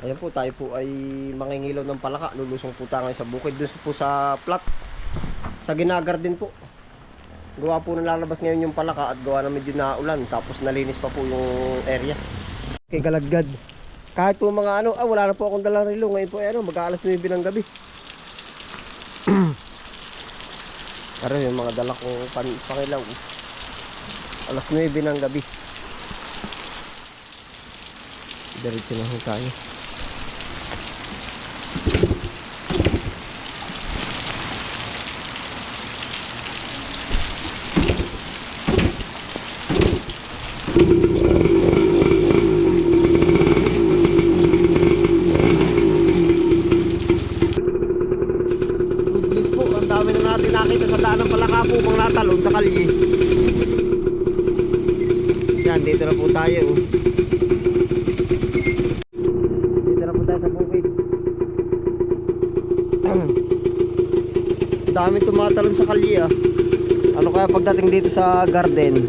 Ayan po, tayo po ay mangingilaw ng palaka. Lulusong po tayo sa bukid. Doon po sa plat. Sa Ginagarden po. Gawa po na lalabas ngayon yung palaka at gawa na medyo naulan. Tapos nalinis pa po yung area. Kay Galadgad. Kahit po mga ano, wala na po akong dalang relo. Ngayon po mag-aalas 9 ng gabi. Pero yung mga dala kong pangilaw. Alas 9 ng gabi. Diretso na ho tayo. Nakita sa daan ng palaka po mga natalon sa kalye. Yan, dito na po tayo. Dito na po tayo sa bukid. Dami tumatalon sa kalye ah. Ano kaya pagdating dito sa garden?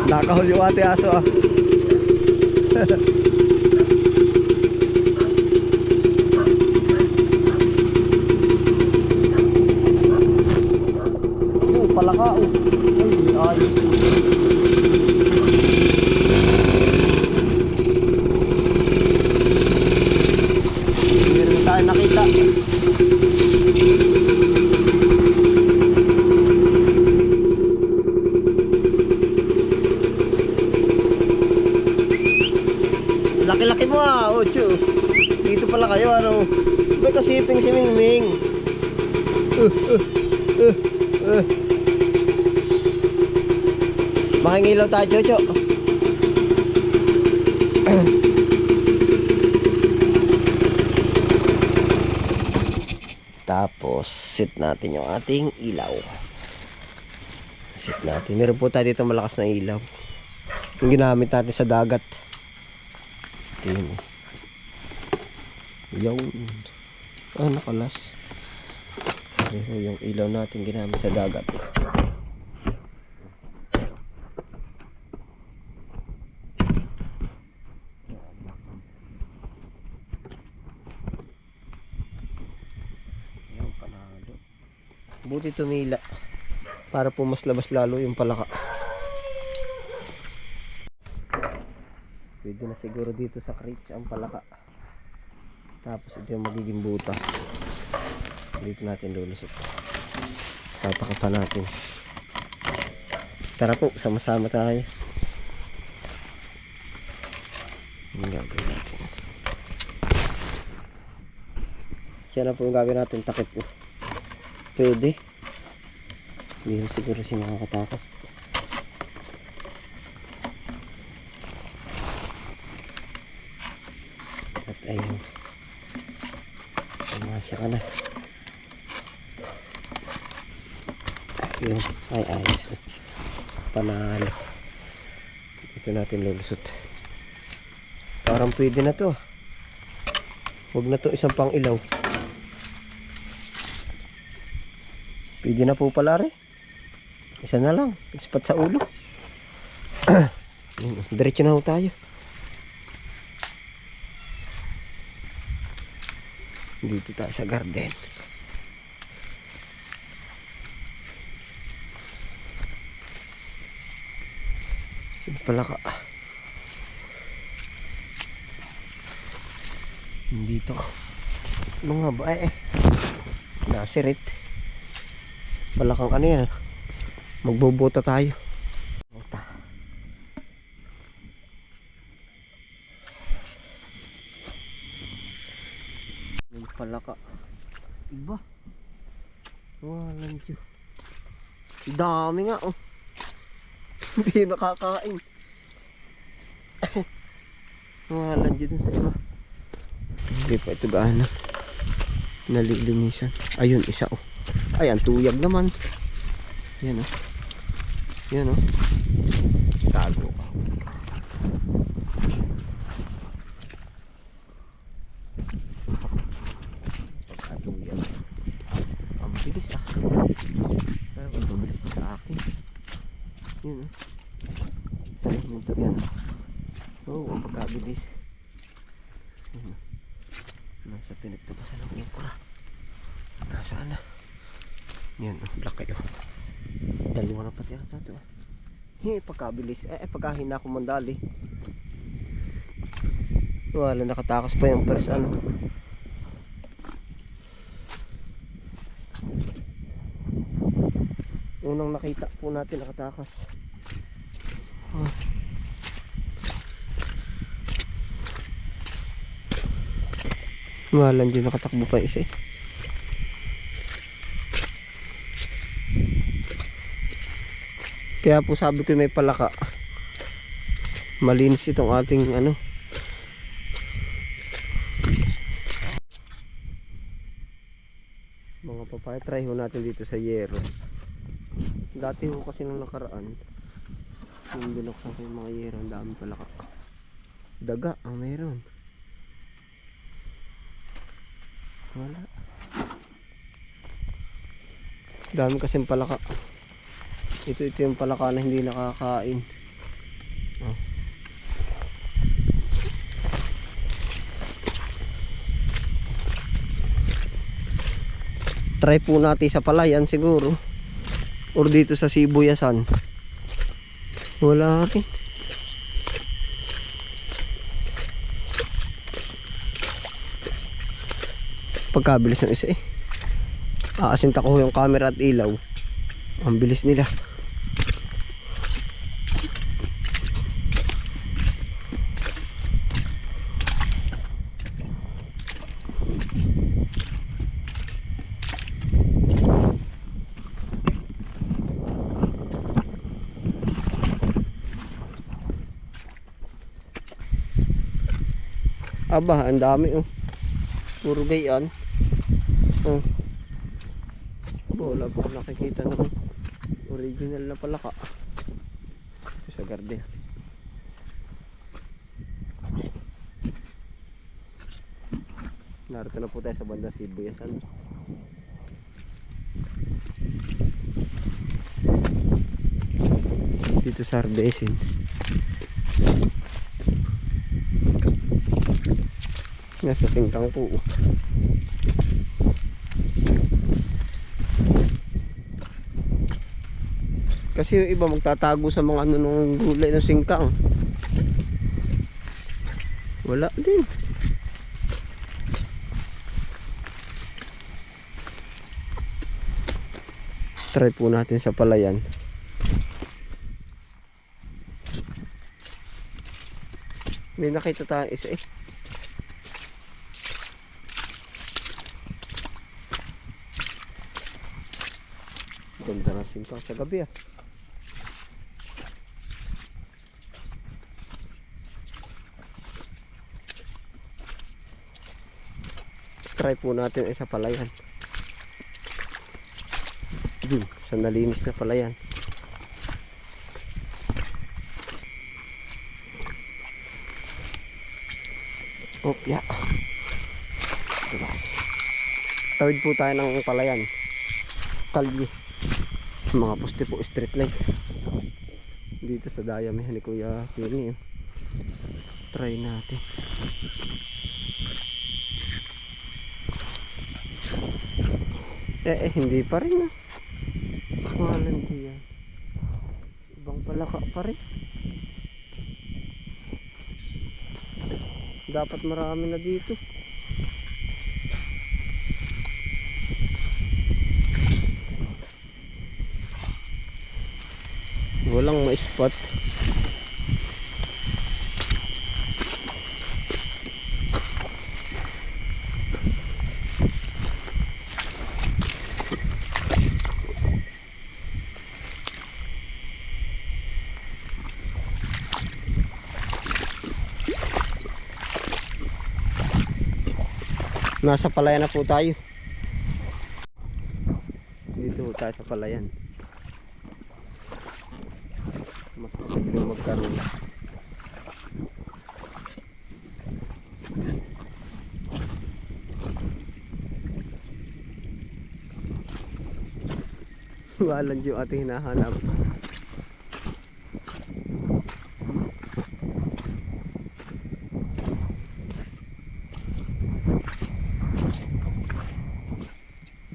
Nakahul yung ate aso ah. Palaka oh. Ay, ayos. Meron tayo nakita. Laki-laki mo ah, Ocho. Dito pala kayo, ano. May kasiping si Mingming. Makingilaw tayo, Chocho. Tapos, sit natin yung ating ilaw. Sit natin. Meron po tayo dito malakas na ilaw. Yung ginamit natin sa dagat. Yun. Yung nakalas. Yung ilaw natin ginamit sa dagat. Yung panalo. Buti tumila para po mas labas lalo yung palaka. Pwede na siguro dito sa crates ang palaka. Tapos ito yung magiging butas. Dito natin lulusot. Tatakipan natin. Tara po, sama-sama tayo. Ang gagawin natin. Siya na po yung gagawin natin, takip po. Pwede. Hindi siguro siya makakatakas. At ayun, sumasya ka na. Yun, ay ayos. Panalo. Ito natin lulusot. Parang pwede na to. Huwag na to isang pang ilaw. Pwede na po pala rin. Isa na lang, ispat sa ulo. Diretso na ho tayo. Dito tayo sa garden. Sino pala ka? Dito. Ano nga ba nasirit. Palakang ano yan. Magbobota tayo. Bota. Yung palaka. Iba. Walang Diyo. Dami nga oh. Hindi nakakain. Walang Diyo dun sa iba. Hindi pa ito gaano nalilinisan. Ayun, isa oh. Ayan, tuyag naman. Yan oh. Yan oh. Tago ka. Tuyag. sa akin. Yun oh. Talim ito yan. Oo, ang pagkabilis. Yun oh. Nasa pinagtabasan ng okra. Nasaan na? Yan oh, black kayo. Dalawa na pati ata ito. Pagkabilis. Pagkahina ko mandali. Wala, nakatakas pa yung first ano. Unang nakita po natin nakatakas. Mahalan din nakatakbo pa isa eh. Kaya po sabi ko may palaka. Malinis itong ating ano. Mga papaya, try ho natin dito sa yero. Dati ho kasi nung nakaraan, yung binuksan ko yung mga yero, ang dami palaka. Daga ang mayroon. Wala. Dami kasing palaka. Ito yung palaka na hindi nakakain. Oh. Try po natin sa palayan siguro. Or dito sa sibuyasan. Wala rin. Pagkabilis ng isa eh. Aasinta ko yung camera at ilaw. Ang bilis nila. Aba, ang dami oh. Puro gayan. Oh. Wala pa ako nakikita ng original na palaka. Ito sa garden. Narito na po tayo sa bandang sibuyasan. Dito sa Arbesin. Nasa singkang po. Kasi yung iba magtatago sa mga ano nung gulay ng singkang. Wala din. Try po natin sa palayan. May nakita tayo isa eh. Ganda ng singkang sa gabi ah. Try po natin isa palayan. Sa nalinis na palayan. Opya. Tulas. Tawid po tayo ng palayan. Kalye. Mga poste po, street light. Dito sa dayamihan ni Kuya Pini. Try natin. Hindi pa rin ah. Mahalan diyan. Ibang palaka pa rin. Dapat marami na dito. Walang ma-spot. Nasa palayan na po tayo. Dito po tayo sa palayan. Mas madaling magkaroon. Walang yung ating hinahanap.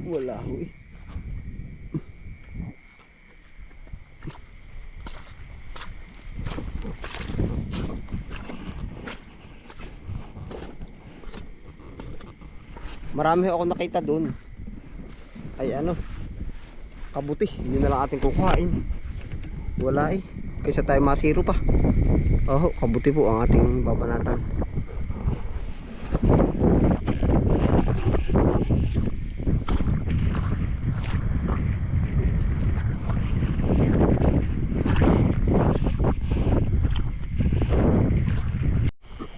Wala ho eh. Marami ako nakita doon. Ay ano, kabuti. Yun na lang ating kukuhain. Wala eh. Kaysa tayo masiro pa. Oh, kabuti po ang ating babanatan.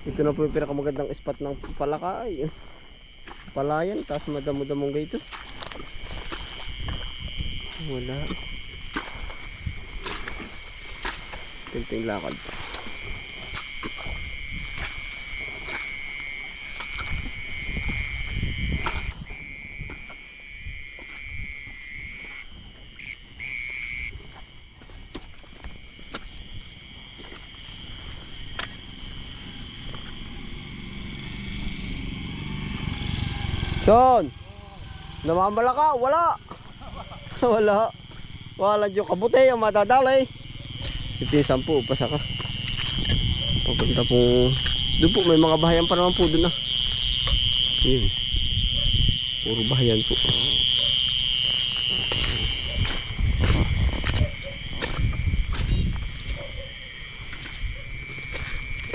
Ito na po yung pinakamagandang spot ng palaka ay palayan, tapos madamo-damong gayto. Wala. Tinting lakad pa. Son! Namamala ka? Wala! Wala. Wala dyan kabuti ang matadalay. Si Pinsan po, upasa ka. Papunta po. Doon po, may mga bahayan pa naman po doon ah. Yun. Puro bahayan po.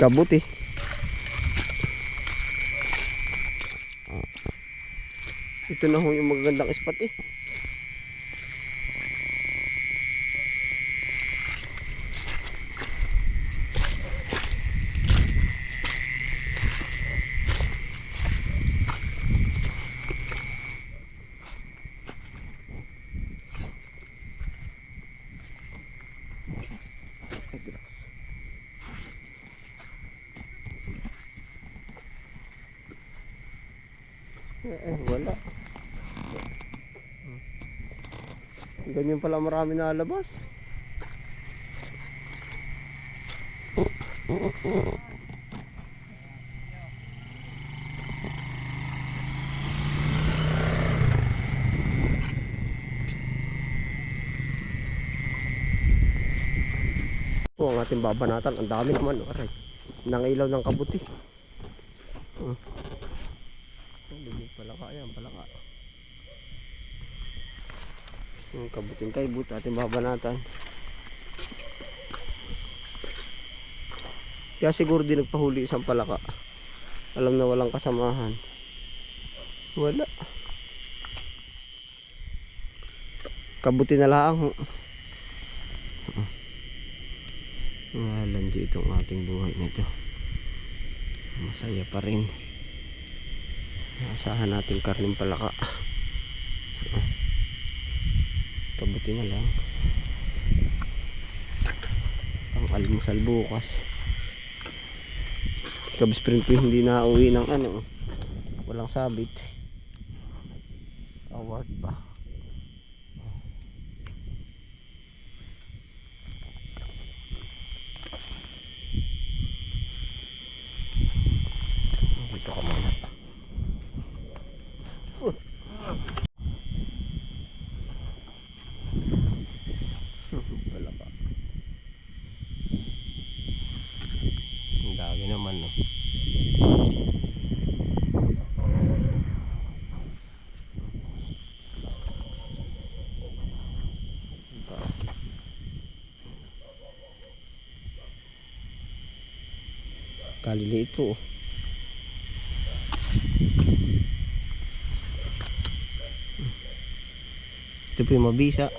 Kabuti. Ito na ho yung magagandang spot eh. Wala. Ganyan pala marami nalabas. Ang ating babanatan, ang dami naman. Aray, nangilaw ng kabuti. Palaka yan, palaka. Yung kabuting kaibut ating babanatan. Kaya siguro din nagpahuli isang palaka. Alam na walang kasamahan. Wala. Kabuti na lang. Ngalan dito itong ating buhay nito. Masaya pa rin. Asahan natin karning palaka. Kabuti na lang. Ang almusal bukas. Kabisprint ko hindi na uwi ng ano. Walang sabit. Award pa. Dito ka muna. Wala pa. Ang dami naman no. Kaliliit po. Ito po yung mabisa.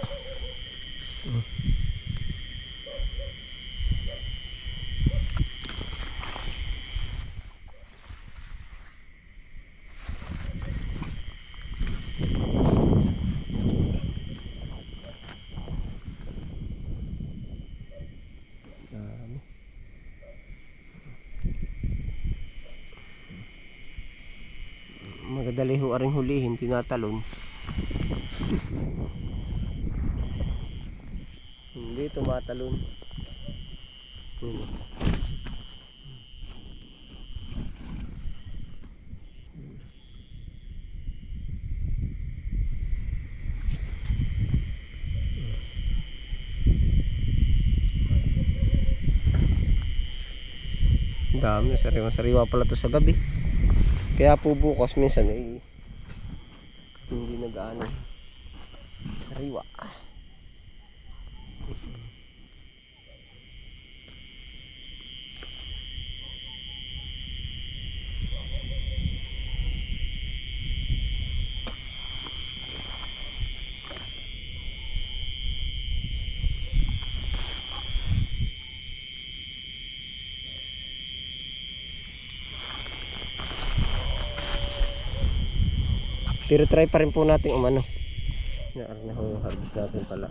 Magadali ho aring hulihin, tinatalon. tumatalon. Hmm. Dami, sariwa pala to sa gabi. Kaya po bukas minsan hindi nag-ano. Sariwa. Pero try pa rin po natin umano. Harvest natin pala.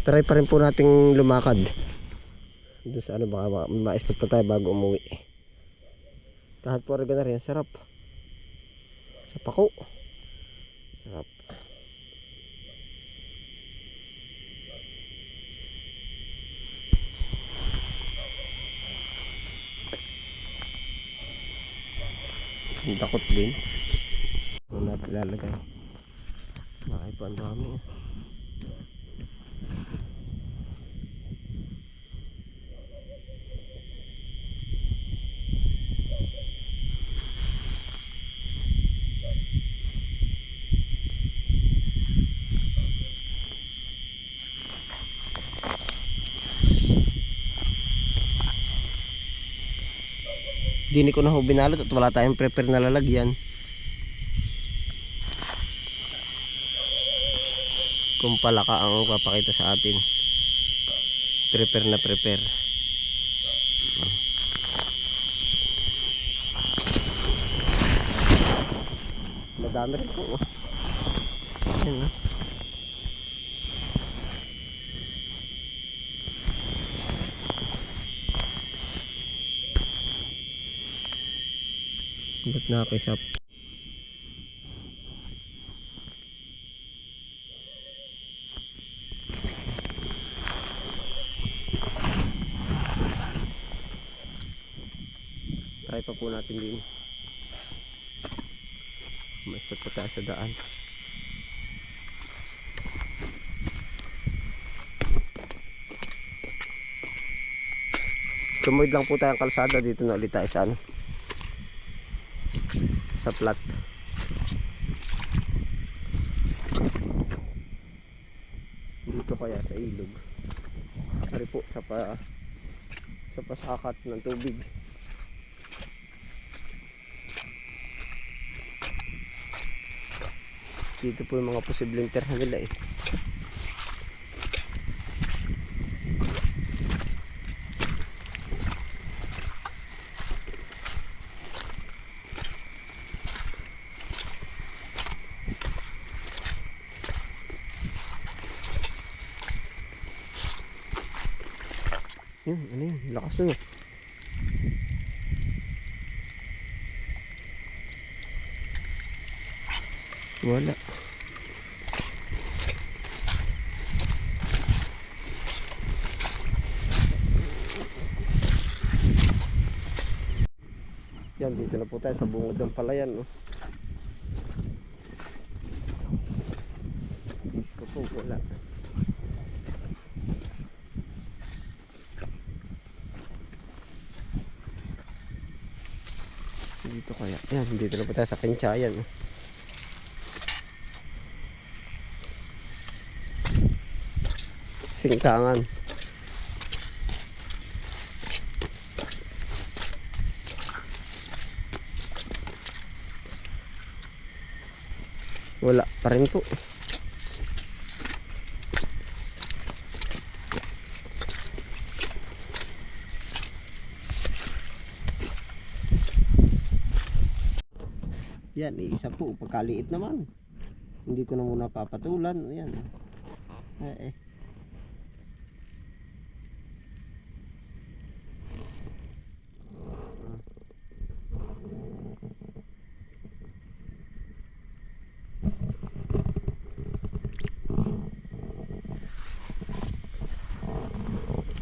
Try pa rin po nating lumakad. Doon sa ano, baka ma-spot pa tayo bago umuwi. Kahit po oregano rin, sarap. Sa pako. Sarap. Dakot din. Doon natin lalagay. Bakit po ang dami. Dini ko na ho binalot at wala tayong prepare na lalagyan. Kung palaka ang papakita sa atin. Prepare na prepare. Madami rin po. Ayan, no? Ba't nakakisap? Try pa po natin din. Mas pa tayo sa daan. Tumuid lang po tayong kalsada. Dito na ulit tayo sa ano, sa plat. Dito kaya sa ilog. Ari po sa pasakat ng tubig. Dito po yung mga posibleng terha nila eh. Yun, ano yun? Lakas na yun. Wala. Yan, dito na po tayo sa bungod ng palayan. No? Dito po, wala. Dito kaya. Yan, dito na po tayo sa Kinchayan. No? Singkangan. Wala pa rin po. Yan, isa po. Pagkaliit naman. Hindi ko na muna papatulan. Yan.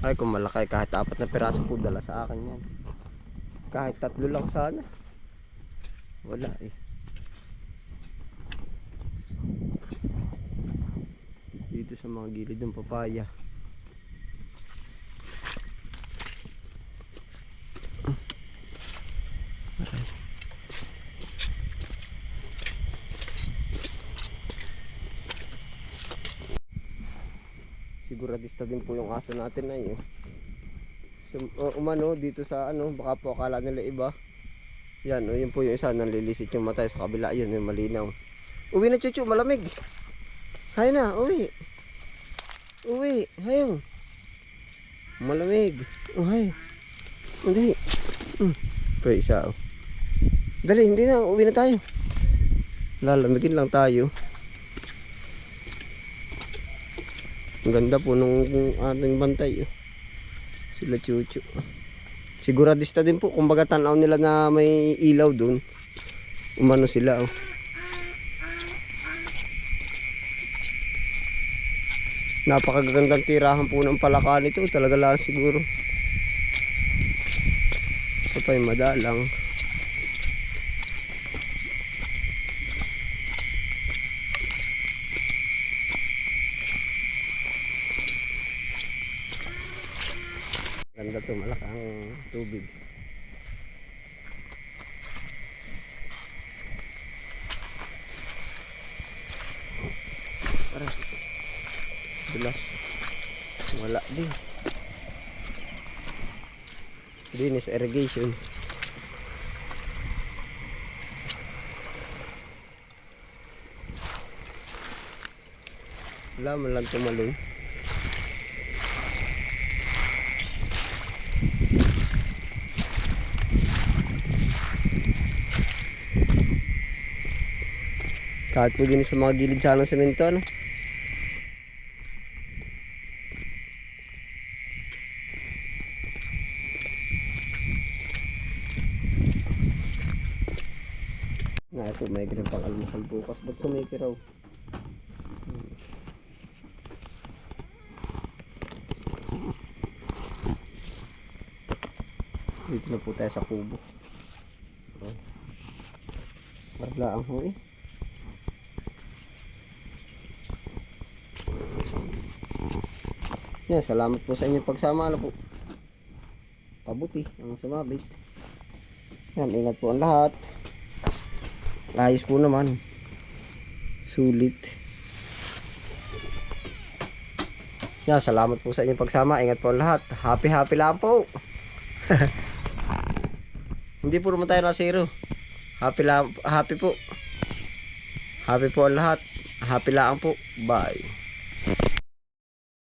Ay, kung malaki, kahit 4 na piraso po dala sa akin yan. Kahit 3 lang sana. Wala eh. Dito sa mga gilid ng papaya. Siguradista din po yung aso natin na yun. Umano dito sa ano, baka po akala nila iba. Yan, yun po yung isa, nanlilisit yung mata sa kabila, yun yung malinaw. Uwi na Chuchu, malamig. Hay na, uwi. Uwi, hayong. Malamig. Hay. Hindi. Ito isa. Dali, hindi na, uwi na tayo. Lalamigin lang tayo. Ang ganda po nung ating bantay. Sila Chuchu. Siguradista din po. Kumbaga tanaw nila na may ilaw dun. Umano sila. Napakagandang tirahan po ng palaka nito. Talaga lang siguro. Ito pa yung madalang. Ganda to, malakang tubig. Para dulas. Wala din. Dinis irrigation. Wala man lang tumalon. Kahit po din sa mga gilid sana ng semento, ano? Na ito, may ganun pang almusal bukas. Ba't kumikiraw? Dito na po tayo sa kubo. Marla ang hui. Yan, salamat po sa inyong pagsama. Ano po? Pabuti ang sumabit. Yan, ingat po ang lahat. Ayos po naman. Sulit. Yan, salamat po sa inyong pagsama. Ingat po ang lahat. Happy lang po. Hindi po naman tayo na zero. Happy po. Happy po ang lahat. Happy lang po. Bye.